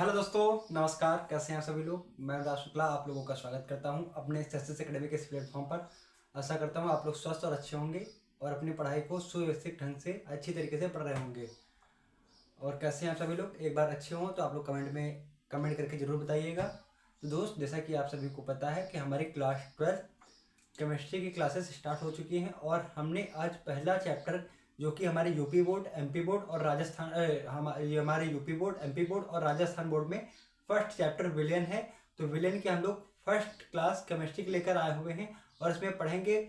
Hello दोस्तों, नमस्कार। कैसे हैं सभी लोग। मैं राज शुक्ला आप लोगों का स्वागत करता हूं अपने सक्सेस एकेडमी के इस प्लेटफॉर्म पर। आशा करता हूं आप लोग स्वस्थ और अच्छे होंगे और अपनी पढ़ाई को सुव्यवस्थित ढंग से अच्छी तरीके से पढ़ रहे होंगे। और कैसे हैं आप सभी लोग। एक बार अच्छे हों तो आप लोग कमेंट करके ज़रूर बताइएगा। तो दोस्त, जैसा कि आप सभी को पता है कि हमारी क्लास 12 केमिस्ट्री की क्लासेस स्टार्ट हो चुकी हैं और हमने आज पहला चैप्टर, जो कि हमारे यूपी बोर्ड, एमपी बोर्ड और राजस्थान ये हमारे यूपी बोर्ड, एमपी बोर्ड और राजस्थान बोर्ड में फर्स्ट चैप्टर विलियन है। तो विलियन के हम लोग फर्स्ट क्लास केमिस्ट्री के लेकर आए हुए हैं और इसमें पढ़ेंगे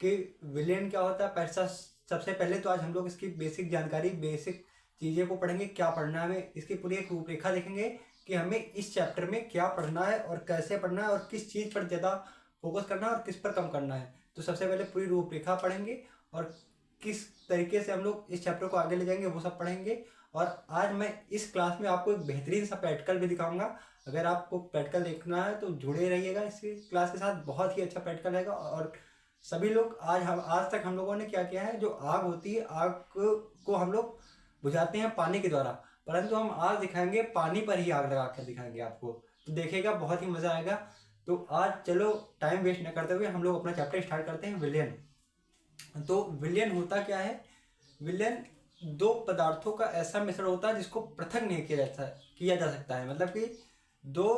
कि विलियन क्या होता है। पैसा सबसे पहले तो आज हम लोग इसकी बेसिक जानकारी, बेसिक चीज़ें को पढ़ेंगे। क्या पढ़ना है हमें, इसकी पूरी एक रूपरेखा देखेंगे कि हमें इस चैप्टर में क्या पढ़ना है और कैसे पढ़ना है और किस चीज़ पर ज़्यादा फोकस करना है और किस पर कम करना है। तो सबसे पहले पूरी रूपरेखा पढ़ेंगे और किस तरीके से हम लोग इस चैप्टर को आगे ले जाएंगे वो सब पढ़ेंगे। और आज मैं इस क्लास में आपको एक बेहतरीन सा प्रैक्टिकल भी दिखाऊंगा। अगर आपको प्रैक्टिकल देखना है तो जुड़े रहिएगा इसी क्लास के साथ। बहुत ही अच्छा प्रैक्टिकल रहेगा। और सभी लोग आज तक हम लोगों ने क्या किया है, जो आग होती है, आग को हम लोग बुझाते हैं पानी के द्वारा, परंतु हम आज दिखाएंगे पानी पर ही आग लगा कर दिखाएंगे आपको। तो देखिएगा, बहुत ही मजा आएगा। तो आज चलो टाइम वेस्ट न करते हुए हम लोग अपना चैप्टर स्टार्ट करते हैं, विलियन। तो विलियन होता क्या है। विलियन दो पदार्थों का ऐसा मिश्रण होता है जिसको पृथक नहीं किया जा सकता है। मतलब कि दो दो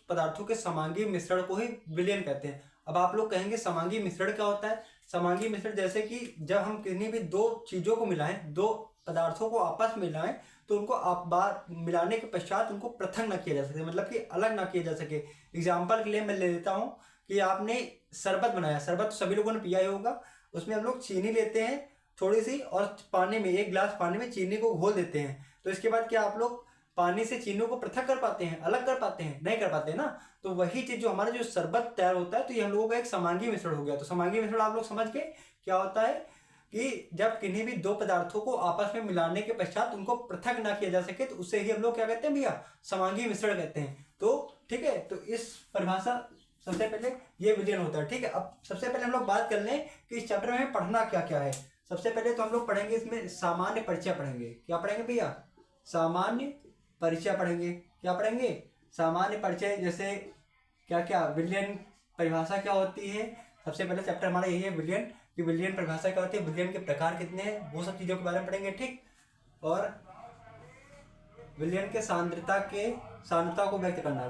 पदार्थों के समांगी मिश्रण को ही विलियन कहते हैं। अब आप लोग कहेंगे समांगी मिश्रण क्या होता है। समांगी मिश्रण जैसे कि जब हम किसी भी दो चीजों को मिलाएं, दो पदार्थों को आपस में मिलाएं, तो उनको आप बार मिलाने के पश्चात उनको पृथक ना किया जा सके, मतलब कि अलग ना किया जा सके। एग्जाम्पल के लिए मैं ले लेता हूँ कि आपने शरबत बनाया। शरबत तो सभी लोगों ने पिया ही होगा। उसमें हम लोग चीनी लेते हैं थोड़ी सी और पानी में, एक गिलास पानी में चीनी को घोल देते हैं। तो इसके बाद क्या आप लोग पानी से चीनी को पृथक कर पाते हैं, अलग कर पाते हैं? नहीं कर पाते ना। तो वही चीज जो हमारा जो शरबत तैयार होता है, तो ये हम लोगों का एक समांगी मिश्रण हो गया। तो समांगी मिश्रण आप लोग समझ गए क्या होता है कि जब किन्हीं भी दो पदार्थों को आपस में मिलाने के पश्चात उनको पृथक ना किया जा सके, तो उसे ही हम लोग क्या कहते हैं भैया, समांगी मिश्रण कहते हैं। तो ठीक है, तो इस परिभाषा सबसे पहले ये विलियन होता है। ठीक है, अब सबसे पहले हम लोग बात कर लें कि इस चैप्टर में पढ़ना क्या क्या है। सबसे पहले तो हम लोग पढ़ेंगे इसमें सामान्य परिचय पढ़ेंगे। क्या पढ़ेंगे भैया? सामान्य परिचय पढ़ेंगे। क्या पढ़ेंगे? सामान्य परिचय। जैसे क्या क्या विलियन परिभाषा क्या होती है। सबसे पहले चैप्टर हमारा यही है, विलियन की विलियन परिभाषा क्या होती है, विलियन के प्रकार कितने हैं, वो सब चीजों के बारे में पढ़ेंगे। ठीक, और विलियन के सांद्रता को व्यक्त करना।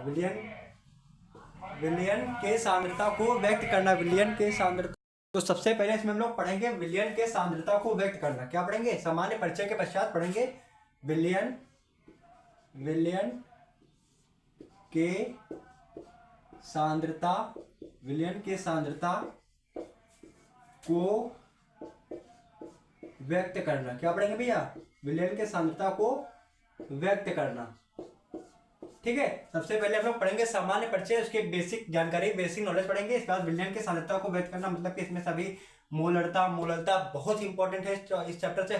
विलियन के सांद्रता को व्यक्त करना। विलियन के सांद्रता। तो सबसे पहले इसमें हम लोग पढ़ेंगे विलियन के सांद्रता को व्यक्त करना। क्या पढ़ेंगे? सामान्य परिचय के पश्चात पढ़ेंगे विलियन के सांद्रता विलियन के सांद्रता को व्यक्त करना। क्या पढ़ेंगे भैया? विलियन के सांद्रता को व्यक्त करना। ठीक है, सबसे पहले हम लोग पढ़ेंगे सामान्य परिचय, उसके बेसिक जानकारी, बेसिक नॉलेज पढ़ेंगे। इसके बाद विलियन की सांद्रता को व्यक्त करना, मतलब कि इसमें सभी मोलरता बहुत ही इंपॉर्टेंट है। इस चैप्टर से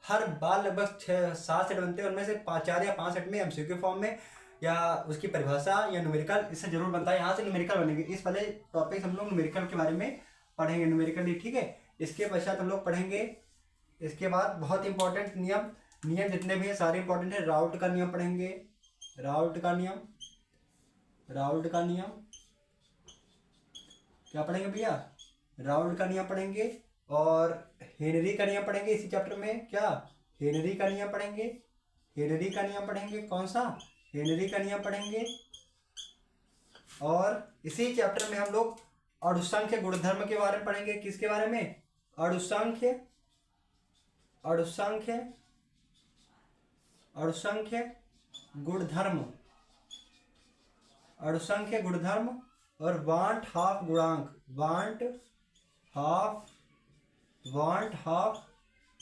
हर बार लगभग 6-7 सेट बनते हैं, उनमें से 4 या 5 सेट में एमसीक्यू फॉर्म में या उसकी परिभाषा या न्यूमेरिकल इससे जरूर बनता है। यहाँ से न्यूमेरिकल बनेंगे। इस वाले टॉपिक हम लोग न्यूमेरिकल के बारे में पढ़ेंगे, न्यूमेरिकली। ठीक है, इसके पश्चात हम लोग पढ़ेंगे, इसके बाद बहुत इंपॉर्टेंट नियम जितने भी है सारे इंपॉर्टेंट है। राउल्ट का नियम पढ़ेंगे। राउल्ट का नियम क्या पढ़ेंगे भैया? राउल्ट का नियम पढ़ेंगे। और हेनरी का नियम पढ़ेंगे इसी चैप्टर में। क्या? हेनरी का नियम पढ़ेंगे। कौन सा? हेनरी का नियम पढ़ेंगे। और इसी चैप्टर में हम लोग अणुसंख्य गुणधर्म के बारे में पढ़ेंगे। किसके बारे में? अणुसंख्य गुणधर्म और वांट हाफ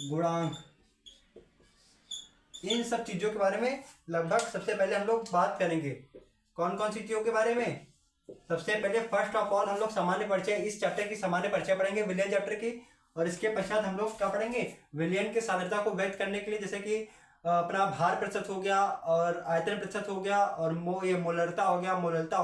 गुणांक, इन सब चीजों के बारे में लगभग सबसे पहले हम लोग बात करेंगे। कौन कौन सी चीजों के बारे में? सबसे पहले फर्स्ट ऑफ ऑल हम लोग सामान्य परिचय, इस चैप्टर की सामान्य परिचय पढ़ेंगे, विलियन चैप्टर की। और इसके पश्चात हम लोग क्या पढ़ेंगे? विलियन के सांद्रता को व्यक्त करने के लिए, जैसे कि अपना भार प्रतिशत हो गया और आयतन प्रतिशत हो गया और ये मोलरता हो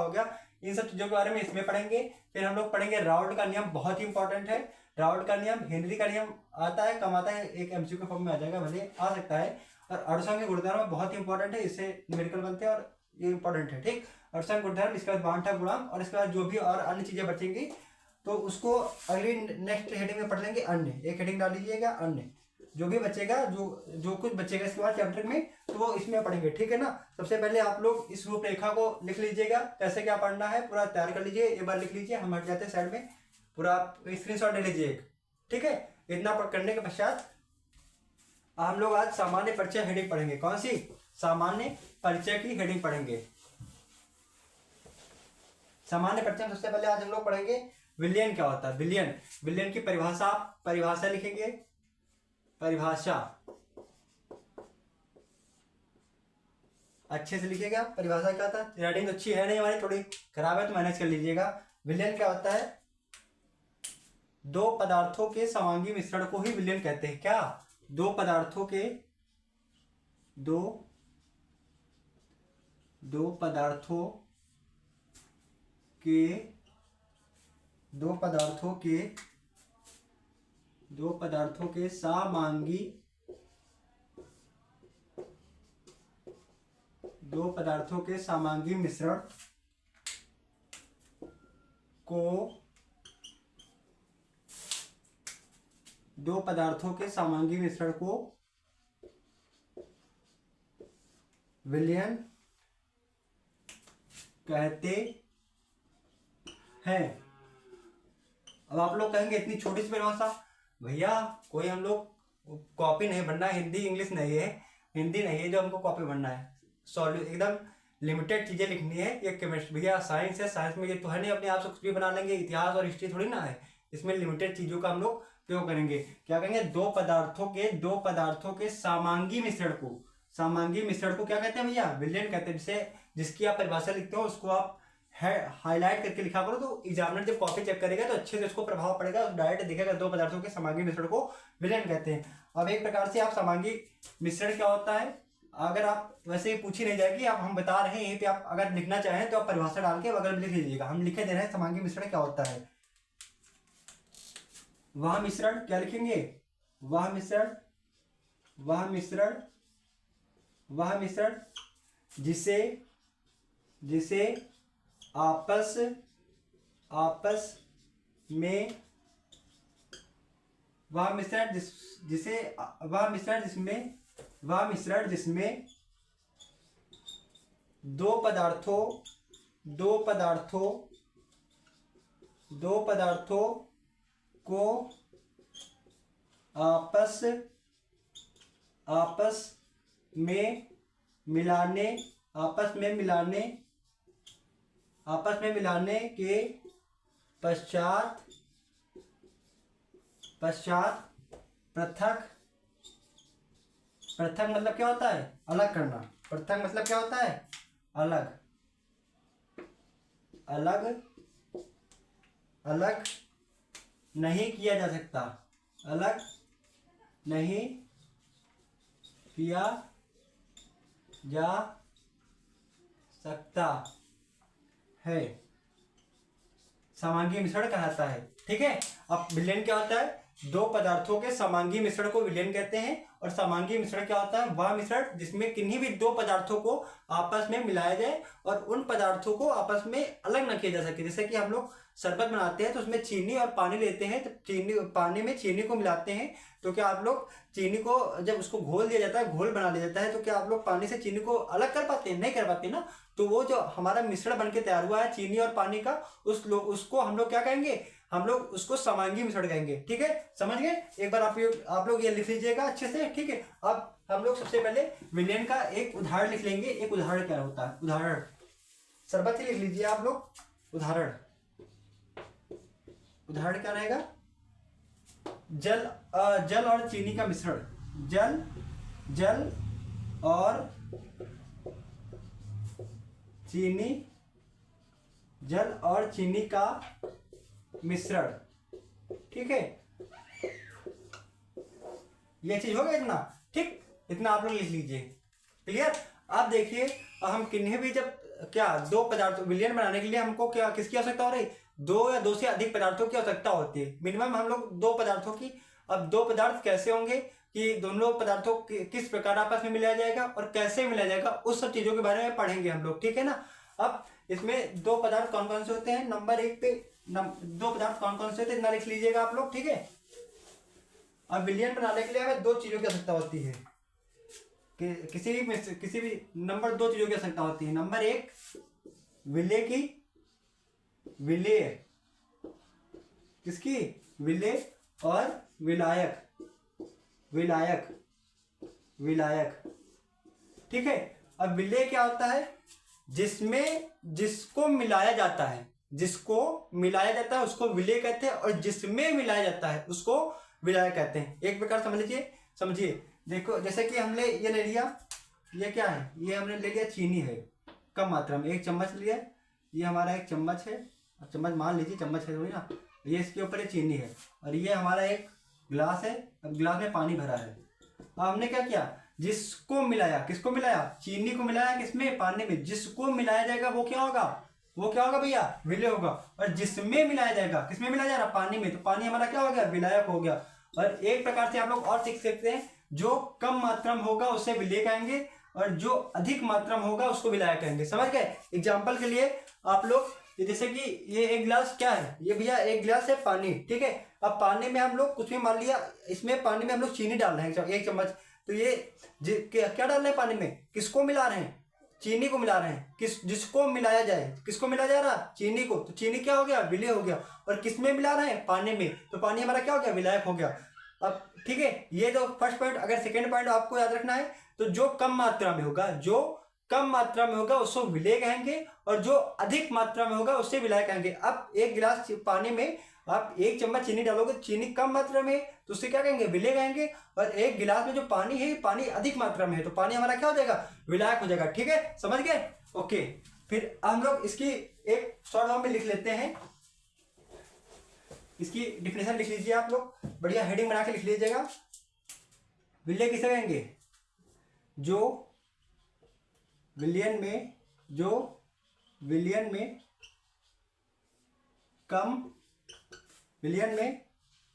गया। इन सब चीजों के बारे में इसमें पढ़ेंगे। फिर हम लोग पढ़ेंगे राउल्ट का नियम, बहुत ही इंपॉर्टेंट है। राउल्ट का नियम, हेनरी का नियम आता है, कम आता है, एक एमसीक्यू फॉर्म में आ जाएगा, भले आ सकता है। और अड़संख्य गुणधर्म बहुत ही इंपॉर्टेंट है, इससे न्यूमेरिकल बनते हैं और ये इंपॉर्टेंट है, ठीक। अड़संख्य गुणधर्म, इसके बाद बांटा गुणांक, और इसके बाद जो भी और अन्य चीजें बचेंगी तो उसको अगली नेक्स्ट हेडिंग में पढ़ लेंगे। अन्य, एक हेडिंग डाल लीजिएगा अन्य, जो भी बचेगा, जो कुछ बचेगा इसके बाद चैप्टर में तो वो इसमें पढ़ेंगे, ठीक है ना। सबसे पहले आप लोग इस रूपरेखा को लिख लीजिएगा, कैसे क्या पढ़ना है पूरा तैयार कर लीजिए, एक बार लिख लीजिए, हम हट जाते हैं साइड में, पूरा आप स्क्रीनशॉट ले लीजिए एक, ठीक है। इतना करने के पश्चात हम लोग आज सामान्य परिचय हेडिंग पढ़ेंगे। कौन सी? सामान्य परिचय की हेडिंग पढ़ेंगे। सामान्य परिचय में सबसे पहले आज हम लोग पढ़ेंगे विलयन क्या होता है। विलयन, विलयन की परिभाषा लिखेंगे, परिभाषा अच्छे से लिखिएगा। परिभाषा क्या था, राइटिंग अच्छी है नहीं हमारी, थोड़ी खराब है तो मैनेज कर लीजिएगा। विलयन क्या होता है? दो पदार्थों के समांगी मिश्रण को ही विलयन कहते हैं। क्या? दो पदार्थों के दो पदार्थों के समांगी मिश्रण को विलयन कहते हैं। अब आप लोग कहेंगे इतनी छोटी सी परिभाषा, भैया कोई हम लोग कॉपी नहीं बनना है, हिंदी इंग्लिश नहीं है, हिंदी नहीं है जो हमको कॉपी बनना है, सॉल्व एकदम लिमिटेड चीजें लिखनी है। ये केमिस्ट्री, भैया साइंस है, साइंस में ये तो है नहीं अपने आप से कुछ भी बना लेंगे, इतिहास और हिस्ट्री थोड़ी ना है, इसमें लिमिटेड चीजों का हम लोग प्रयोग करेंगे। क्या कहेंगे? दो पदार्थों के समांगी मिश्रण को क्या कहते हैं भैया? विलयन कहते हैं। जिसकी आप परिभाषा लिखते हो उसको आप हाईलाइट करके लिखा करो, तो एग्जामिनर जब कॉपी चेक करेगा तो अच्छे से उसको प्रभाव पड़ेगा, डायरेक्ट दिखेगा दो पदार्थों के समांगी मिश्रण को विलयन कहते हैं। अब एक प्रकार से आप समांगी मिश्रण क्या होता है, अगर आप वैसे ही पूछी नहीं जाएगी, आप हम बता रहे हैं यहीं पे, आप अगर लिखना चाहें तो आप परिभाषा डाल के बगल में लिख लीजिएगा, हम लिखे दे रहे हैं समांगी मिश्रण क्या होता है। वह मिश्रण क्या लिखेंगे? वह मिश्रण जिसे आपस में जिसमें दो पदार्थों को आपस में मिलाने के पश्चात पृथक मतलब क्या होता है? अलग करना। पृथक मतलब क्या होता है? अलग नहीं किया जा सकता, अलग नहीं किया जा सकता है, समांगी मिश्रण कहलाता है, ठीक है। अब विलयन क्या होता है? दो पदार्थों के समांगी मिश्रण को विलयन कहते हैं। और समांगी मिश्रण क्या होता है? वह मिश्रण जिसमें किन्हीं भी दो पदार्थों को आपस में मिलाया जाए और उन पदार्थों को आपस में अलग न किया जा सके। जैसे कि हम लोग शरबत बनाते हैं तो उसमें चीनी और पानी लेते हैं, तो पानी में चीनी को मिलाते हैं, तो क्या आप लोग चीनी को जब उसको घोल दिया जाता है, घोल बना दिया जाता है, तो क्या आप लोग पानी से चीनी को अलग कर पाते हैं? नहीं कर पाते ना। तो वो जो हमारा मिश्रण बनके तैयार हुआ है चीनी और पानी का, उसको हम लोग क्या कहेंगे? हम लोग उसको समांगी मिश्रण कहेंगे, ठीक है। समझ गए? एक बार आप लोग ये लिख लीजिएगा अच्छे से, ठीक है। अब हम लोग सबसे पहले विलयन का एक उदाहरण लिख लेंगे। एक उदाहरण क्या होता है? उदाहरण शरबत ही लिख लीजिए आप लोग। उदाहरण क्या रहेगा? जल और चीनी का मिश्रण। जल और चीनी का मिश्रण, ठीक है। ये चीज हो गया इतना, ठीक। इतना आप लोग लिख लीजिए, क्लियर। अब देखिए, हम किन्हीं भी जब क्या दो पदार्थों विलयन बनाने के लिए हमको क्या किसकी आवश्यकता हो रही, दो या दो से अधिक पदार्थों की आवश्यकता होती है। मिनिमम हम लोग दो पदार्थों की। अब दो पदार्थ कैसे होंगे कि दोनों पदार्थों किस प्रकार आपस में मिलाया जाएगा और कैसे मिलाया जाएगा, उस सब चीजों के बारे में पढ़ेंगे हम लोग, ठीक है ना। अब इसमें दो पदार्थ कौन कौन से होते हैं, नंबर एक पे दो पदार्थ कौन कौन से होते हैं इतना लिख लीजिएगा आप लोग, ठीक है। अब विलयन बनाने के लिए हमें दो चीजों की आवश्यकता होती है कि किसी भी नंबर दो चीजों की आवश्यकता होती है। नंबर एक विलेय की, विलेय किसकी, विलेय, और विलायक, विलायक, विलायक, ठीक है। अब विलेय क्या होता है, जिसमें जिसको मिलाया जाता है, जिसको मिलाया जाता है उसको विलेय कहते हैं, और जिसमें मिलाया जाता है उसको विलायक कहते हैं। एक प्रकार समझ लीजिए, समझिए, देखो जैसे कि हमने ये ले लिया, ये क्या है, ये हमने ले लिया चीनी है कम मात्रा में, एक चम्मच लिया, ये हमारा एक चम्मच है, चम्मच मान लीजिए, चम्मच है थोड़ी ना, ये इसके ऊपर ये चीनी है, और ये हमारा एक गिलास है, अब गिलास में पानी भरा है। अब हमने क्या किया, जिसको मिलाया, किसको मिलाया, चीनी को मिलाया, किसमें, पानी में। जिसको मिलाया जाएगा वो क्या होगा, वो क्या होगा भैया, विलेय होगा। और जिसमें मिलाया जाएगा, किसमें मिलाया जा रहा, पानी में, तो पानी हमारा क्या हो गया, विलायक हो गया। और एक प्रकार से आप लोग और सीख सकते हैं, जो कम मात्रा में होगा उसे विलेय कहेंगे, और जो अधिक मात्रा में होगा उसको विलायक कहेंगे। समझ गए। एग्जाम्पल के लिए आप लोग, जैसे कि ये एक गिलास क्या है, ये भैया एक गिलास है पानी, ठीक है। अब पानी में हम लोग कुछ भी मान लिया, इसमें पानी में हम लोग चीनी डाल रहे हैं एक चम्मच, तो ये क्या डाल रहे हैं पानी में, किसको मिला रहे हैं, चीनी को मिला रहे हैं। जिसको मिलाया जाए, किसको मिलाया जा रहा, चीनी को, तो चीनी क्या हो गया, विलेय हो गया। और किसमें मिला रहे हैं, पानी में, तो पानी हमारा क्या हो गया, विलायक हो गया। अब ठीक है, ये जो फर्स्ट पॉइंट। अगर सेकेंड पॉइंट आपको याद रखना है, तो जो कम मात्रा में होगा, जो कम मात्रा में होगा उसको विलेय कहेंगे, और जो अधिक मात्रा में होगा उससे विलायक कहेंगे। अब एक गिलास पानी में आप एक चम्मच चीनी डालोगे, चीनी कम मात्रा में, तो उससे क्या कहेंगे, विलेय कहेंगे। और एक गिलास में जो पानी है, पानी अधिक मात्रा में है, तो पानी हमारा क्या हो जाएगा, विलायक हो जाएगा, ठीक है, समझ गए। ओके, फिर हम लोग इसकी एक शॉर्ट फॉर्म में लिख लेते हैं, इसकी डिफिनेशन लिख लीजिए आप लोग, बढ़िया हेडिंग बना के लिख लीजिएगा। विलेय किसे कहेंगे, जो विलयन में, जो विलयन में कम, विलयन में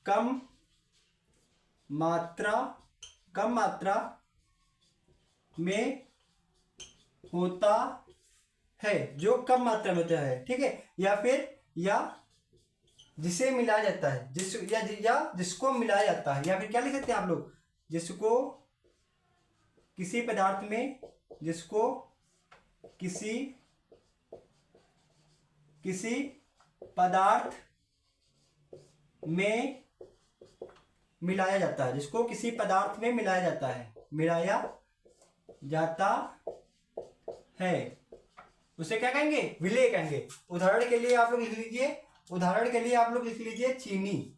कम मात्रा, कम मात्रा में होता है, जो कम मात्रा में होता है, ठीक है। या फिर या जिसे मिलाया जाता है, या जिसको मिलाया जाता है, या फिर क्या लिख सकते हैं आप लोग, जिसको किसी पदार्थ में, जिसको किसी पदार्थ में मिलाया जाता है, जिसको किसी पदार्थ में मिलाया जाता है, मिलाया जाता है, उसे क्या कहेंगे, विलेय कहेंगे। उदाहरण के लिए आप लोग लिख लीजिए, उदाहरण के लिए आप लोग लिख लीजिए चीनी,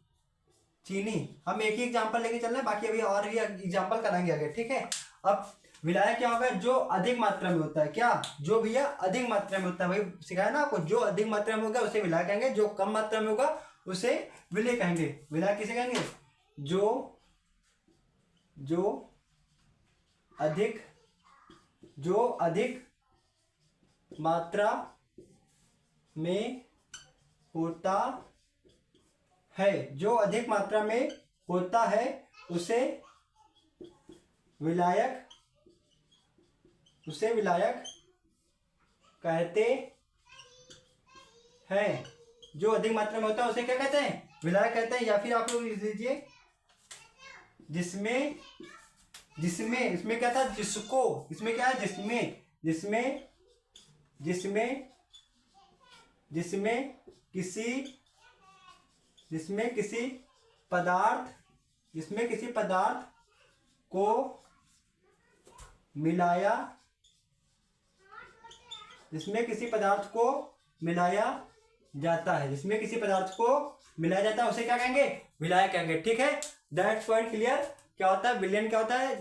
चीनी। हम एक ही एग्जांपल लेके चल रहे हैं, बाकी अभी और भी एग्जांपल कराएंगे आगे, ठीक है। अब विलायक क्या होगा, जो अधिक मात्रा में होता है, क्या, जो भैया अधिक मात्रा में होता है, भाई सिखाया ना आपको, जो अधिक मात्रा में होगा उसे विलायक कहेंगे, जो कम मात्रा में होगा उसे विलेय कहेंगे। विलायक किसे कहेंगे, जो अधिक मात्रा में होता है, जो अधिक मात्रा में होता है उसे विलायक कहते हैं। जो अधिक मात्रा में होता है उसे क्या कहते हैं, विलायक कहते हैं। या फिर आप लोग लिख लीजिए, इसमें क्या था, जिसको, इसमें क्या है, जिसमें किसी पदार्थ को मिलाया, जिसमें किसी पदार्थ को मिलाया जाता है, जिसमें किसी पदार्थ को मिलाया जाता है उसे क्या कहेंगे, विलायक कहेंगे, ठीक है। That's point clear. क्या होता है विलयन, क्या होता है,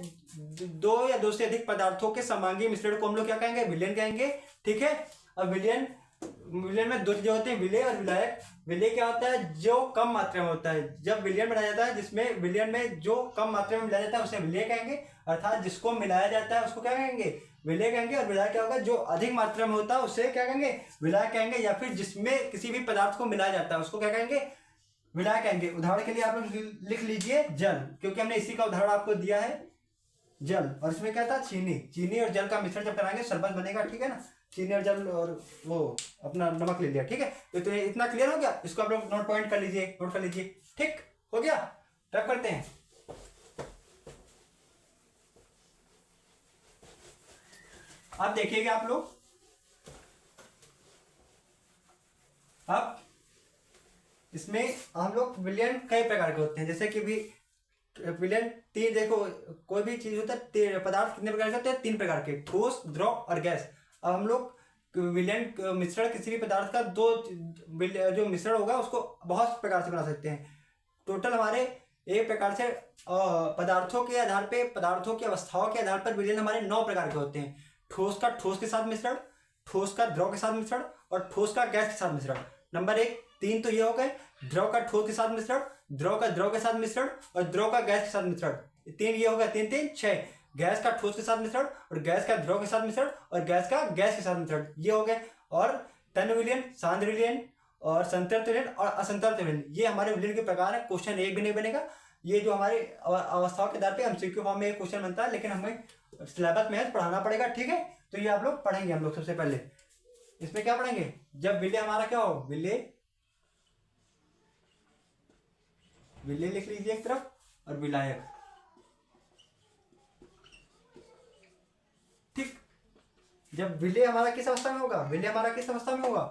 दो या दो से अधिक पदार्थों के समांगी मिश्रण को हम लोग क्या कहेंगे, विलयन कहेंगे, ठीक है। अब विलयन विलयन में दो चीजें होती हैं, विलेय और विलायक। विलेय क्या होता है? जो कम मात्रा में होता है। जब विलयन बनाया जाता है जिसमें विलयन में जो कम मात्रा में मिलाया जाता है उसे विलेय कहेंगे, अर्थात जिसको मिलाया जाता है उसको क्या कहेंगे? विलेय कहेंगे। और विलायक क्या होगा? जो अधिक मात्रा में होता है उसे क्या कहेंगे? विलायक कहेंगे। या फिर जिसमें किसी भी पदार्थ को मिलाया जाता है उसको क्या कहेंगे? विलायक कहेंगे। उदाहरण के लिए आप लोग लिख लीजिए जल, क्योंकि हमने इसी का उदाहरण आपको दिया है, जल। और इसमें क्या था? चीनी। चीनी और जल का मिश्रण जब कराएंगे शरबत बनेगा, ठीक है ना। चीनी और जल और वो अपना नमक ले लिया, ठीक है। तो इतना क्लियर हो गया? इसको आप लोग नोट पॉइंट कर लीजिए, नोट कर लीजिए। ठीक हो गया? रख करते हैं। अब देखिएगा आप लोग, अब इसमें हम लोग विलयन कई प्रकार के होते हैं। जैसे कि भी विलयन तीन, देखो कोई भी चीज होता है, पदार्थ कितने प्रकार के होते हैं? 3 प्रकार के, ठोस, द्रव और गैस। अब हम लोग विलयन मिश्रण किसी भी पदार्थ का जो मिश्रण होगा उसको बहुत प्रकार से बना सकते हैं। टोटल हमारे एक प्रकार से पदार्थों के आधार पे, पदार्थों की अवस्थाओं के आधार पर विलयन हमारे 9 प्रकार के होते हैं। ठोस का ठोस के साथ मिश्रण, ठोस का द्रव के साथ मिश्रण और ठोस का गैस के साथ मिश्रण। नंबर 1 3 तो ये हो गए, द्रव का ठोस के साथ मिश्रण, द्रव का द्रव के साथ मिश्रण और द्रव का गैस के साथ मिश्रण। 3 ये हो गया, 3 3 6। गैस का ठोस के साथ मिश्रण और गैस का द्रव के साथ मिश्रण और गैस का गैस के साथ मिश्रण, ये हो गए। और तन्य विलयन, सांद्र विलयन और संतृप्त विलयन और असंतृप्त विलयन, ये हमारे विलयन के प्रकार है। क्वेश्चन एक भी नहीं बनेगा। ये जो हमारी अवस्थाओं के आधार पे एमसीक्यू फॉर्म में क्वेश्चन बनता है, लेकिन हमें सिलेबस में पढ़ाना पड़ेगा, ठीक है। तो ये आप लोग पढ़ेंगे। हम लोग सबसे पहले इसमें क्या पढ़ेंगे? जब विलय हमारा क्या हो? विलय, विलय लिख लीजिए एक तरफ, और विलायक, ठीक। जब विलय हमारा किस अवस्था में होगा? विलय हमारा किस अवस्था में होगा?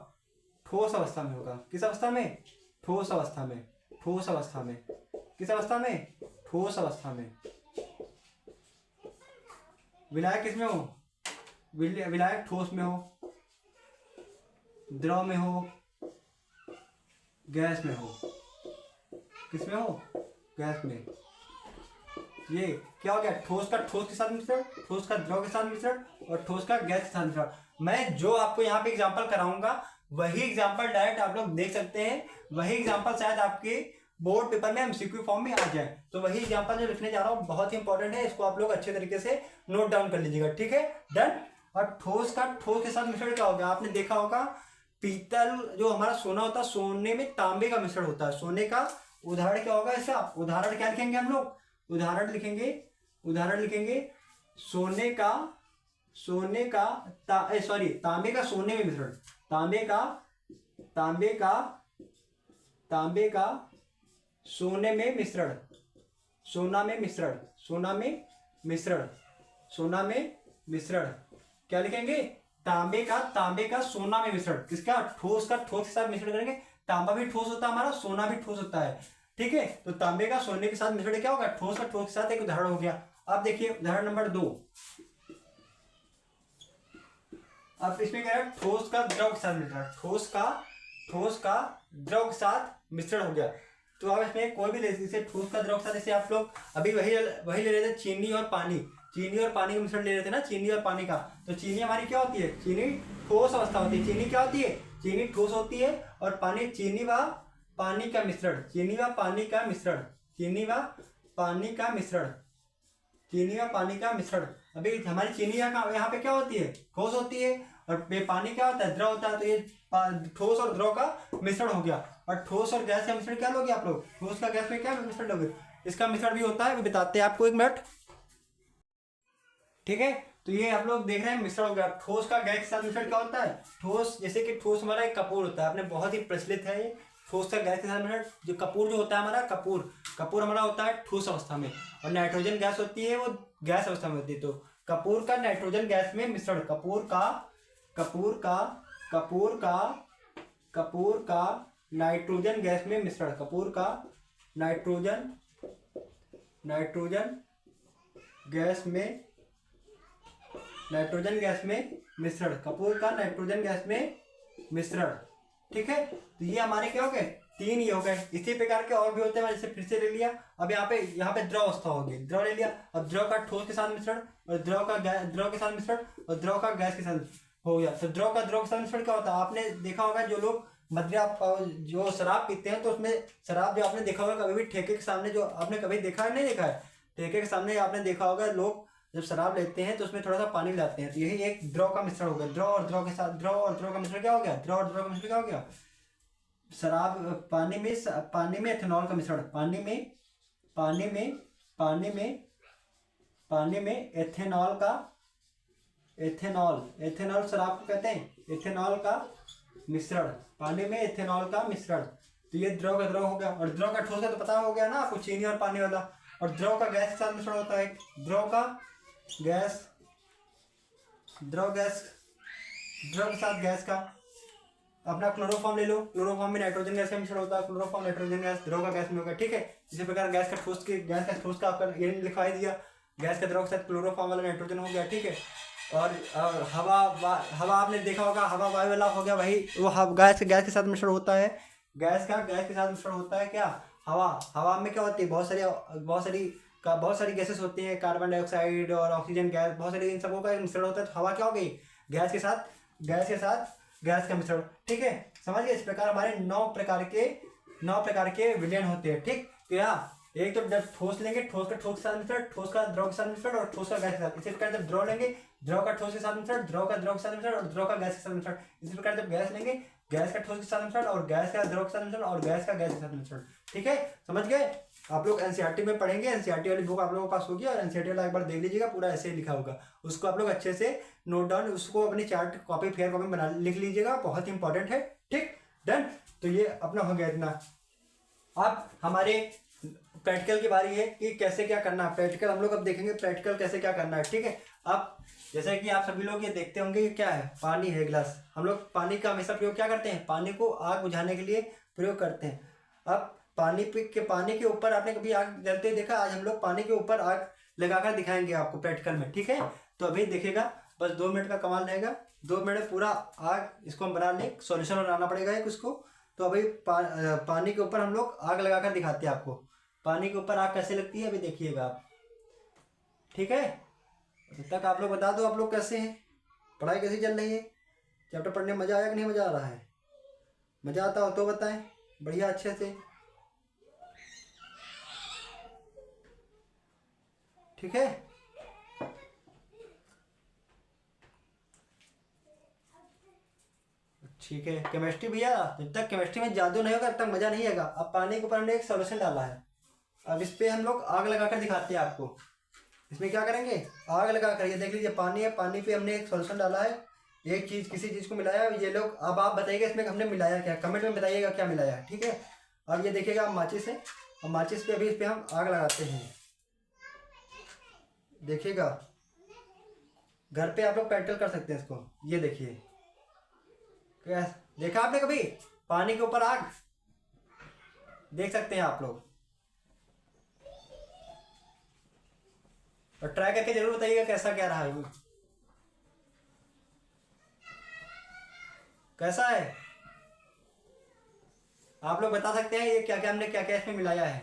ठोस अवस्था में होगा। किस अवस्था में? ठोस अवस्था में। ठोस अवस्था में। किस अवस्था में? ठोस अवस्था में। विलायक किसमें हो? विलायक ठोस में हो, द्रव में हो, गैस में हो। किसमें हो? गैस में। ये क्या हो गया? ठोस का ठोस के साथ मिश्रण, ठोस का द्रव के साथ मिश्रण और ठोस का गैस के साथ मिश्रण। मैं जो आपको यहाँ पे एग्जांपल कराऊंगा वही एग्जांपल डायरेक्ट आप लोग देख सकते हैं। वही एग्जांपल शायद आपके बोर्ड पेपर में एमसीक्यू फॉर्म में आ जाए। तो वही एग्जांपल जो लिखने जा रहा हूँ बहुत ही इंपॉर्टेंट है, इसको आप लोग अच्छे तरीके से नोट डाउन कर लीजिएगा, ठीक है। डन। और ठोस का ठोस के साथ मिश्रण क्या होगा? आपने देखा होगा पीतल जो हमारा सोना होता है, सोने में तांबे का मिश्रण होता है। सोने का उदाहरण क्या होगा इसका? उदाहरण क्या लिखेंगे हम लोग? उदाहरण लिखेंगे, उदाहरण लिखेंगे सोने का, सोने का सॉरी तांबे का सोने में मिश्रण, तांबे का, तांबे का, तांबे का सोने में मिश्रण, सोना में मिश्रण, सोना में मिश्रण, सोना में मिश्रण। क्या लिखेंगे? तांबे का सोना में मिश्रण। किसका? ठोस का ठोस के साथ मिश्रण करेंगे। तांबा भी ठोस होता है हमारा, सोना भी ठोस होता है, ठीक है। तो तांबे का सोने के साथ मिश्रण क्या होगा? ठोस का ठोस के साथ। एक उदाहरण हो गया। अब देखिए उदाहरण नंबर 2। अब इसमें क्या है? ठोस का द्रव के साथ मिश्रण, ठोस का द्रव के साथ मिश्रण हो गया। तो अब इसमें कोई भी ले, जैसे ठोस का द्रव के साथ, जैसे आप लोग अभी वही ले रहे थे, चीनी और पानी। चीनी और पानी का मिश्रण ले रहे थे ना, चीनी और पानी का। तो चीनी हमारी क्या होती है? चीनी ठोस अवस्था होती है। चीनी क्या होती है? चीनी ठोस होती है। और पानी, चीनी व पानी का मिश्रण, चीनी व पानी का मिश्रण, चीनी व पानी का मिश्रण, चीनी व पानी का मिश्रण। अभी हमारी चीनी यहाँ पे क्या होती है? ठोस होती है। और पानी क्या होता है? द्रव होता है। तो ये ठोस और द्रव का मिश्रण हो गया। और ठोस और गैस का मिश्रण क्या लोगे आप लोग? ठोस का गैस में क्या मिश्रण लोगे? इसका मिश्रण भी होता है, बताते हैं आपको, एक मिनट, ठीक है। तो ये आप लोग देख रहे हैं मिश्रण हो गया। ठोस का गैस के साथ मिश्रण क्या होता है? ठोस, जैसे कि ठोस हमारा एक कपूर होता है, आपने बहुत ही प्रचलित है ठोस का गैस के साथ मिश्रण। जो कपूर जो होता है हमारा, कपूर हमारा होता है ठोस अवस्था में। और नाइट्रोजन गैस होती है वो गैस अवस्था में होती है। तो कपूर का नाइट्रोजन गैस में मिश्रण, कपूर का नाइट्रोजन गैस में मिश्रण, कपूर का नाइट्रोजन गैस में, नाइट्रोजन गैस में मिश्रण, कपूर का नाइट्रोजन गैस में मिश्रण, ठीक है। तो ये हमारे क्या हो गए? 3 ये हो गए। इसी प्रकार के और भी होते हैं, जैसे फिर से ले लिया। अब यहाँ पे द्रव अवस्था होगी, द्रव ले लिया। अब द्रव का ठोस के साथ मिश्रण और द्रव के साथ मिश्रण और द्रव का गैस के साथ। हो गया। तो द्रव का द्रव के साथ मिश्रण क्या होता है? आपने देखा होगा जो लोग मदिरा जो शराब पीते हैं तो उसमें शराब जो आपने देखा होगा कभी भी ठेके के सामने, जो आपने कभी देखा है नहीं देखा है, ठेके के सामने आपने देखा होगा लोग जब शराब लेते हैं तो उसमें थोड़ा सा पानी मिलाते हैं। तो यही एक द्रव का मिश्रण हो गया। द्रव और द्रव के साथ, द्रव और द्रव का मिश्रण क्या हो गया? द्रव और द्रव का मिश्रण क्या हो गया? शराब, पानी में एथेनॉल का मिश्रण, पानी में पानी में पानी में एथेनॉल का, एथेनॉल शराब को कहते हैं, एथेनॉल का मिश्रण, पानी में एथेनॉल का मिश्रण। तो ये द्रव का द्रव हो गया। और द्रव का ठोस का तो पता हो गया ना आपको, चीनी और पानी वाला। और द्रव का गैस के साथ मिश्रण होता है, द्रव का गैस, द्रव के साथ गैस का अपना क्लोरोफॉर्म ले लो, क्लोरोफॉर्म में नाइट्रोजन गैस का मिश्रण होता है, क्लोरोफॉर्म नाइट्रोजन गैस द्रव का गैस में होगा। ठीक है, इसी प्रकार गैस का ठोस का आपका ये लिखवा दिया, गैस का द्रव के साथ क्लोरोफॉर्म वाला नाइट्रोजन हो गया। ठीक है, और हवा आपने देखा होगा, हवा वायु वाला हो गया, वही वो गैस के साथ मिश्रण होता है। गैस के साथ मिश्रण होता है क्या? हवा में क्या होती है? बहुत सारी गैसेस होती हैं, कार्बन डाइऑक्साइड और ऑक्सीजन गैस, बहुत सारी इन सबों का मिश्रण होता है। तो हवा क्या हो गई? गैस के साथ गैस का मिश्रण। ठीक है, समझ गए? इस प्रकार हमारे 9 प्रकार के विलयन होते हैं। ठीक, तो यहाँ एक तो जब ठोस लेंगे, ठोस के साथ मिश्रण, ठोस का द्रव के साथ मिश्रण और ठोस का गैस के साथ। इसी प्रकार जब द्रव लेंगे, द्रव का ठोस के साथ मिश्रण, द्रव का द्रव के साथ मिश्रण और द्रव का गैस के साथ मिश्रण। इसी प्रकार जब गैस लेंगे, गैस का ठोस के साथ मिश्रण और गैस का द्रव के साथ मिश्रण और गैस का गैस के साथ मिश्रण। ठीक है, समझ गए? आप लोग एनसीईआरटी में पढ़ेंगे, एनसीईआरटी वाली बुक आप लोगों के पास होगी और एनसीईआरटी वाला एक बार देख लीजिएगा, पूरा ऐसे ही लिखा होगा। उसको आप लोग अच्छे से नोट डाउन, उसको अपनी चार्ट कॉपी, फेयर कॉपी बना लिख लीजिएगा, बहुत इंपॉर्टेंट है। ठीक, डन। तो ये अपना हो गया इतना। अब हमारे प्रैक्टिकल की बारी है कि कैसे क्या करना है। प्रैक्टिकल हम लोग अब देखेंगे, प्रैक्टिकल कैसे क्या करना है। ठीक है, अब जैसे कि आप सभी लोग ये देखते होंगे कि क्या है, पानी है गिलास। हम लोग पानी का हमेशा प्रयोग क्या करते हैं? पानी को आग बुझाने के लिए प्रयोग करते हैं। अब पानी के ऊपर आपने कभी आग जलते हुए देखा? आज हम लोग पानी के ऊपर आग लगाकर दिखाएंगे आपको प्रैक्टिकल में। ठीक है, तो अभी देखिएगा, बस 2 मिनट का कमाल रहेगा। 2 मिनट में पूरा आग इसको हम बना लें, सॉल्यूशन बनाना पड़ेगा एक उसको। तो अभी पानी के ऊपर हम लोग आग लगाकर दिखाते हैं आपको। पानी के ऊपर आग कैसे लगती है अभी देखिएगा आप। ठीक है, तब तक आप लोग बता दो आप लोग कैसे हैं, पढ़ाई कैसी चल रही है, चैप्टर पढ़ने में मज़ा आया कि नहीं मज़ा आ रहा है? मज़ा आता हो तो बताएं, बढ़िया अच्छे से। ठीक है, ठीक है। केमिस्ट्री भैया, जब तक केमिस्ट्री में जादू नहीं होगा तब तक मज़ा नहीं आएगा। अब पानी के ऊपर हमने एक सोल्यूशन डाला है, अब इस पर हम लोग आग लगाकर दिखाते हैं आपको। इसमें क्या करेंगे? आग लगाकर, ये देख लीजिए पानी है, पानी पे हमने एक सोल्यूशन डाला है, एक चीज़ किसी चीज़ को मिलाया। ये लोग अब आप बताइएगा इसमें हमने मिलाया क्या, कमेंट में बताइएगा क्या मिलाया है। ठीक है, अब ये देखिएगा आप माचिस है, और माचिस पे अभी इस पर हम आग लगाते हैं। देखिएगा, घर पे आप लोग प्रैक्टिकल कर सकते हैं इसको। ये देखिए, क्या देखा आपने कभी पानी के ऊपर आग? देख सकते हैं आप लोग, और ट्राई करके जरूर बताइएगा कैसा क्या रहा है, कैसा है। आप लोग बता सकते हैं ये क्या क्या हमने क्या क्या इसमें मिलाया है।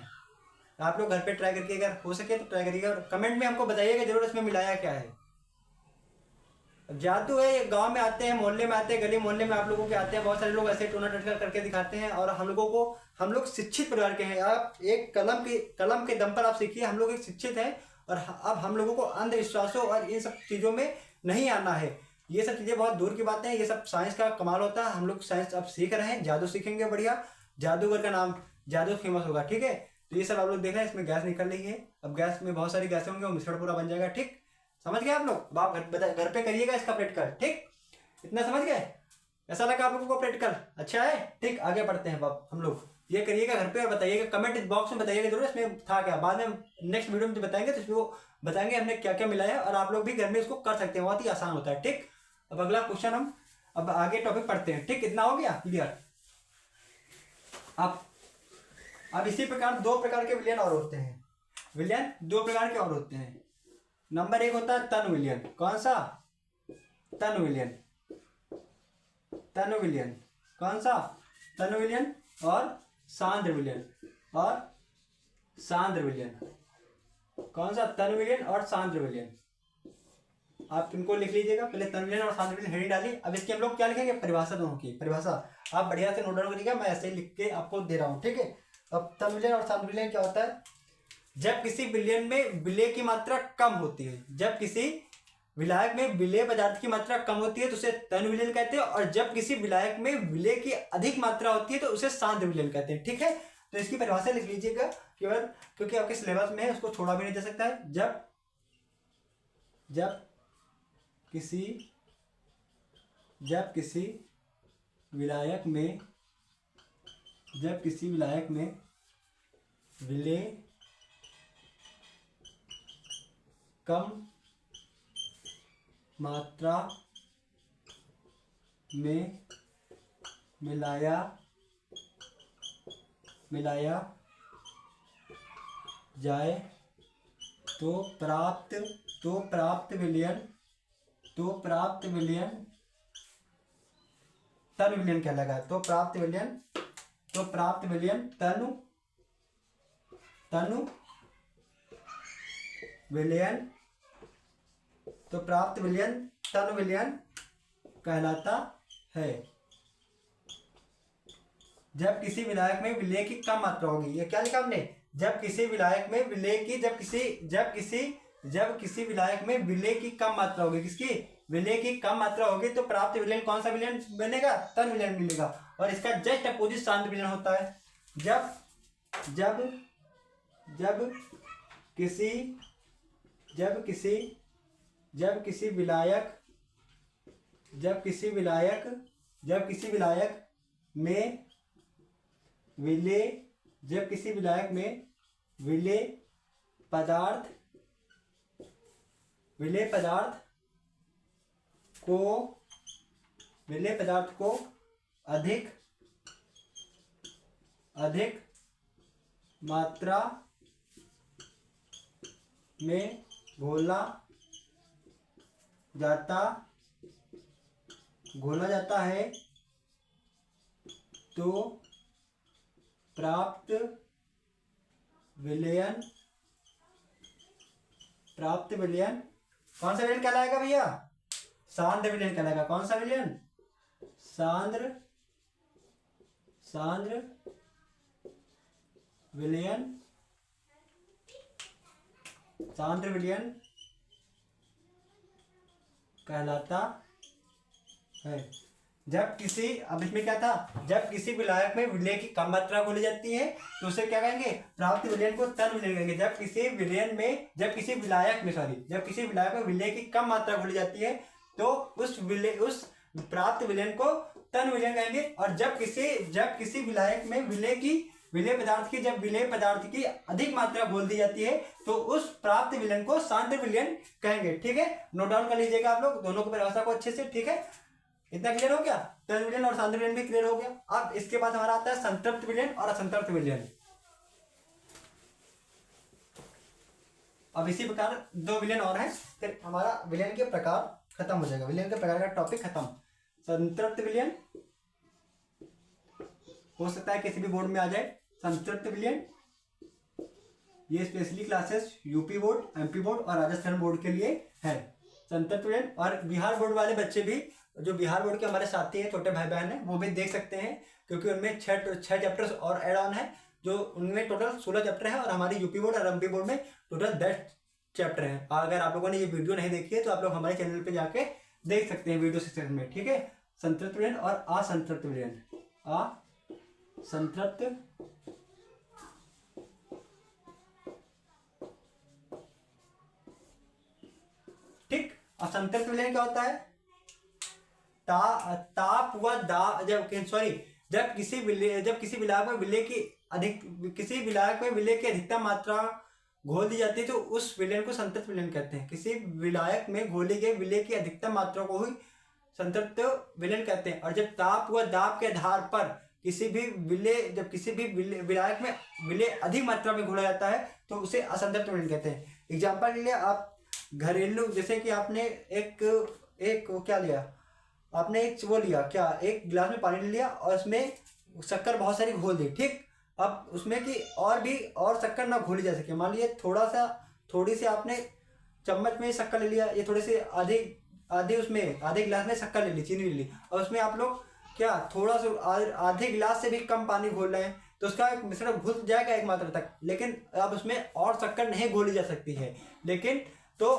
आप लोग घर पे ट्राई करके, अगर हो सके तो ट्राई करिएगा और कमेंट में हमको बताइएगा जरूर इसमें मिलाया क्या है। जादू है, ये गांव में आते हैं, मोहल्ले में आते हैं, गली मोहल्ले में आप लोगों के आते हैं, बहुत सारे लोग ऐसे टोना टटका करके दिखाते हैं। और हम लोग शिक्षित परिवार के हैं। आप एक कलम के दम पर आप सीखिए, हम लोग एक शिक्षित हैं। और अब हम लोगों को अंधविश्वासों और इन सब चीज़ों में नहीं आना है। ये सब चीज़ें बहुत दूर की बातें हैं, ये सब साइंस का कमाल होता है। हम लोग साइंस अब सीख रहे हैं, जादू सीखेंगे, बढ़िया जादूगर का नाम जादू फेमस होगा। ठीक है, तो ये सब आप लोग देख रहे हैं, इसमें गैस निकल रही है। अब गैस में बहुत सारी गैसें होंगी, वो मिश्रण पूरा बन जाएगा। ठीक, समझ गए आप लोग? अब आप घर पे करिएगा इसका प्रैक्टिकल। ठीक, इतना समझ गए? ऐसा लगा आप लोगों को प्रैक्टिकल अच्छा है? ठीक, आगे बढ़ते हैं। अब हम लोग ये करिएगा घर पे और बताइएगा, कमेंट बॉक्स में बताइएगा जरूर इसमें था क्या। बाद में नेक्स्ट वीडियो में जो बताएंगे तो इसमें वो बताएंगे हमने क्या क्या मिलाया है, और आप लोग भी घर में इसको कर सकते हैं, बहुत ही आसान होता है। ठीक, अब अगला क्वेश्चन हम अब आगे टॉपिक पढ़ते हैं। ठीक, इतना हो गया क्लियर? अब इसी प्रकार 2 प्रकार के विलयन और होते हैं। विलयन 2 प्रकार के और होते हैं। नंबर 1 होता है तन विलयन। कौन सा? तन विलयन। कौन सा? तन विलयन और सांद्र विलयन। कौन सा? तन विलयन और सांद्र विलयन। आप इनको लिख लीजिएगा। पहले तन विलयन और शांत विलयन हेडिंग डाली। अब इसकी हम लोग क्या लिखेंगे, परिभाषा दोनों की परिभाषा आप बढ़िया से नोट डाउन करिएगा, मैं ऐसे ही लिख के आपको दे रहा हूँ, ठीक है। अब तन विलयन और शांत विलयन क्या होता है, जब किसी विलयन में विलय की मात्रा कम होती है, जब किसी विलायक में विलेय पदार्थ की मात्रा कम होती है तो उसे तन विलयन कहते हैं, और जब किसी विलायक में विलेय की अधिक मात्रा होती है तो उसे शांत विलयन कहते हैं, ठीक है। तो इसकी परिभाषा लिख लीजिएगा केवल, क्योंकि आपके सिलेबस में है, उसको छोड़ा भी नहीं जा सकता है। जब किसी विलायक में विलेय कम मात्रा में मिलाया जाए तो प्राप्त विलयन तन विलयन कहलाएगा। तो प्राप्त विलयन तनु विलयन कहलाता है। जब किसी विलायक में विलेय की कम मात्रा होगी, ये क्या लिखा हमने, जब किसी विलायक में विलेय की जब किसी विलायक में विलेय की कम मात्रा होगी, किसकी, विलेय की कम मात्रा होगी, तो प्राप्त विलयन कौन सा विलयन बनेगा, तन विलयन मिलेगा। और इसका जस्ट अपोजिट शांत विलयन होता है। जब किसी विलायक में विलेय पदार्थ को अधिक मात्रा में घोला जाता है तो प्राप्त विलयन कौन सा विलयन कहलाएगा भैया, सांद्र विलयन कहलाएगा। कौन सा विलयन, सांद्र विलयन कहलाता है। अब इसमें क्या था, जब किसी विलायक में विलेय की कम मात्रा घोली जाती है तो उसे क्या कहेंगे, प्राप्त विलयन को तन विलयन कहेंगे। जब किसी विलायक में विलेय की कम मात्रा घोली जाती है तो उस प्राप्त विलयन को तन विलयन कहेंगे। और जब किसी विलायक में विलेय पदार्थ की अधिक मात्रा घोल दी जाती है तो उस प्राप्त विलयन को शांत विलयन कहेंगे, ठीक है। नोट डाउन कर लीजिएगा आप लोग दोनों को परिभाषा को अच्छे से, ठीक है। इतना क्लियर हो गया, तन विलयन और शांत विलयन भी क्लियर हो गया। अब इसके बाद हमारा आता है संतृप्त विलयन और असंतृप्त विलयन। अब इसी प्रकार दो विलयन और हैं, फिर हमारा विलयन के प्रकार खत्म हो जाएगा, विलयन के प्रकार का टॉपिक खत्म। संतृप्त विलयन हो सकता है किसी भी बोर्ड में आ जाए। संतृप्त विलयन ये specially classes UP board, MP board और राजस्थान बोर्ड के लिए है। संतृप्त विलयन और बिहार बोर्ड वाले बच्चे भी, जो बिहार बोर्ड के हमारे साथी हैं, छोटे भाई बहन हैं, वो भी देख सकते हैं, क्योंकि उनमें 6 चैप्टर्स और एड ऑन है, जो उनमें टोटल 16 चैप्टर है। और हमारी यूपी बोर्ड और एमपी बोर्ड में टोटल 10 चैप्टर हैं। अगर आप लोगों ने ये वीडियो नहीं देखी है तो आप लोग हमारे चैनल पे जाके देख सकते हैं वीडियो सेक्शन में, ठीक है। संतृप्त विलयन और असंतृप्त विलयन। असंतृप्त ठीक। असंतृप्त विलयन क्या होता है, जब किसी विलायक में विलेय की अधिकतम मात्रा घोल दी जाती है तो उस विलयन को संतृप्त विलयन कहते हैं। किसी विलायक में घोली गई विलेय की अधिकतम मात्रा को ही संतृप्त विलयन कहते हैं। और जब ताप व दाब के आधार पर किसी भी विलायक में विलेय अधिक मात्रा में घोला जाता है तो उसे असंतृप्त विलयन कहते हैं। एग्जाम्पल के लिए आप घरेलू, जैसे कि आपने एक क्या लिया, आपने एक गिलास में पानी ले लिया और उसमें शक्कर बहुत सारी घोल दी, ठीक। अब उसमें कि और शक्कर ना घोली जा सके, मान लीजिए थोड़ी सी आपने चम्मच में शक्कर ले लिया, ये थोड़े से आधे आधे उसमें आधे गिलास में शक्कर ले ली, चीनी ले ली, और उसमें आप लोग क्या थोड़ा सा आधे गिलास से भी कम पानी घोल रहे हैं तो उसका मिश्रण घुल जाएगा एक मात्रा तक, लेकिन अब उसमें और शक्कर नहीं घोली जा सकती है। लेकिन तो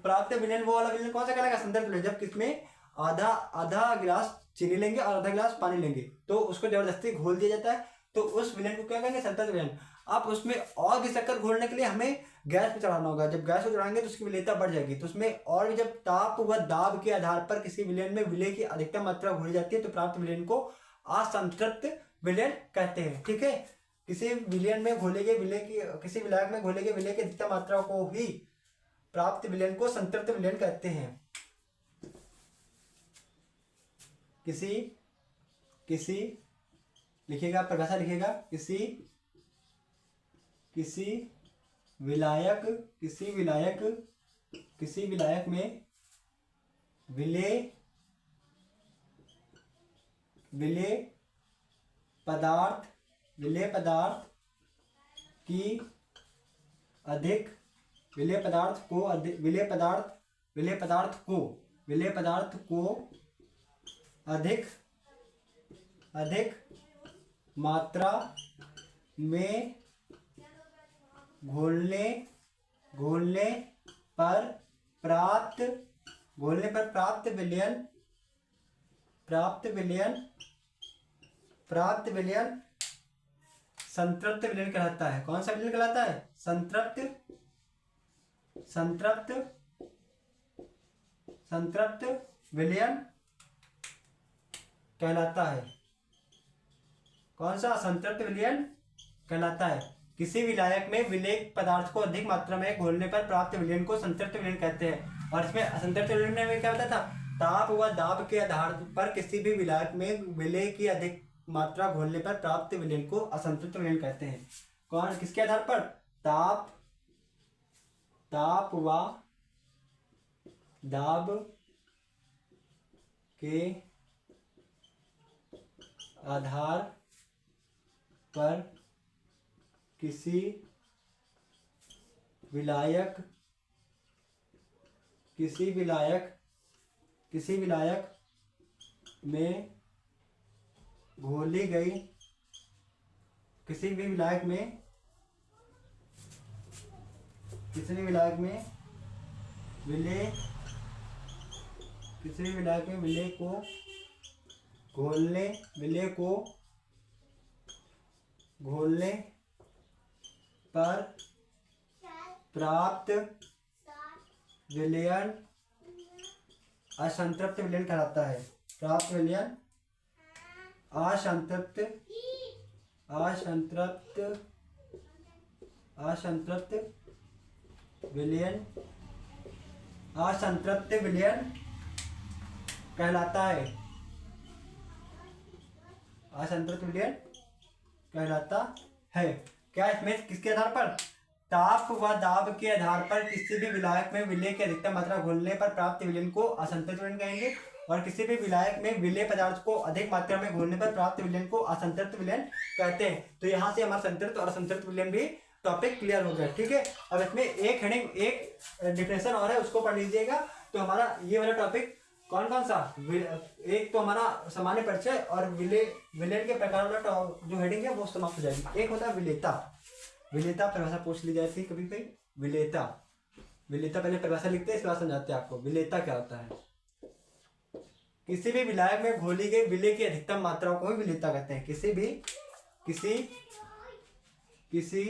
प्राप्त विलयन वो वाला विलयन कौन सा कहलाएगा? संतृप्त विलयन। जब किसमें आधा आधा गिलास चीनी लेंगे और आधा गिलास पानी लेंगे तो उसको जबरदस्ती घोल दिया जाता है, तो उस विलयन को क्या कहेंगे? संतृप्त विलयन। अब उसमें और भी शक्कर घोलने के लिए हमें गैस पे चढ़ाना होगा, जब गैस पे चढ़ाएंगे तो उसकी विलेयता बढ़ जाएगी, तो उसमें और भी जब ताप व दाब के आधार पर किसी विलयन में विलय की अधिकतम मात्रा घोली जाती है तो प्राप्त विलयन को असंतृप्त विलयन कहते हैं। ठीक है, किसी विलयन में घोले गए विलय की किसी विलायक में घोले गए विलय की अधिकतम मात्रा को ही प्राप्त विलयन को संतृप्त विलयन कहते हैं। किसी लिखिएगा, परिभाषा लिखिएगा, किसी विलायक में विलेय पदार्थ की अधिक विलेय पदार्थ को अधिक मात्रा में घोलने पर प्राप्त विलयन संतृप्त विलयन कहलाता है। कौन सा विलयन कहलाता है? संतृप्त विलयन कहलाता है। कौन सा? संतृप्त विलयन कहलाता है। किसी विलायक में विलेय पदार्थ को अधिक मात्रा में घोलने पर प्राप्त विलयन को संतृप्त विलयन कहते हैं। और इसमें असंतृप्त विलयन में क्या होता था? ताप व दाब के आधार पर किसी भी विलायक में विलेय की अधिक मात्रा घोलने पर प्राप्त विलयन को असंतृप्त विलयन कहते हैं। कौन किसके आधार पर? ताप व दाब के आधार पर किसी विलायक में घोली गई किसी भी विलायक में विलेय को घोलने पर प्राप्त विलयन असंतृप्त विलयन कहलाता है। प्राप्त विलयन असंतृप्त विलयन कहलाता है। असंतृप्त विलयन कहलाता है। क्या इसमें किसके आधार पर? ताप व दाब के आधार पर किसी भी विलायक में विलेय की अधिकतम मात्रा घोलने पर प्राप्त विलयन को असंतृप्त विलयन कहेंगे, और किसी भी विलायक में विलेय पदार्थ को अधिक मात्रा में घोलने पर प्राप्त विलयन को असंतृप्त विलयन कहते हैं। तो यहाँ से हमारा संतृप्त और असंतृप्त विलयन भी टॉपिक क्लियर हो गया। ठीक है, अब इसमें एक हेडिंग एक डिफिनेशन और है, उसको पढ़ लीजिएगा। तो हमारा ये वाला टॉपिक कौन कौन सा? एक तो हमारा सामान्य परिचय और विलयन के प्रकार वाला जो हेडिंग है वो समाप्त हो जाएगी। एक होता है विलेयता। परिभाषा पूछ ली जाती है कभी कभी। विलेयता पहले परिभाषा लिखते हैं, इसके बाद समझाते हैं आपको विलेयता क्या होता है। किसी भी विलायक में घोली गई विलेय की अधिकतम मात्रा को ही विलेयता कहते हैं। किसी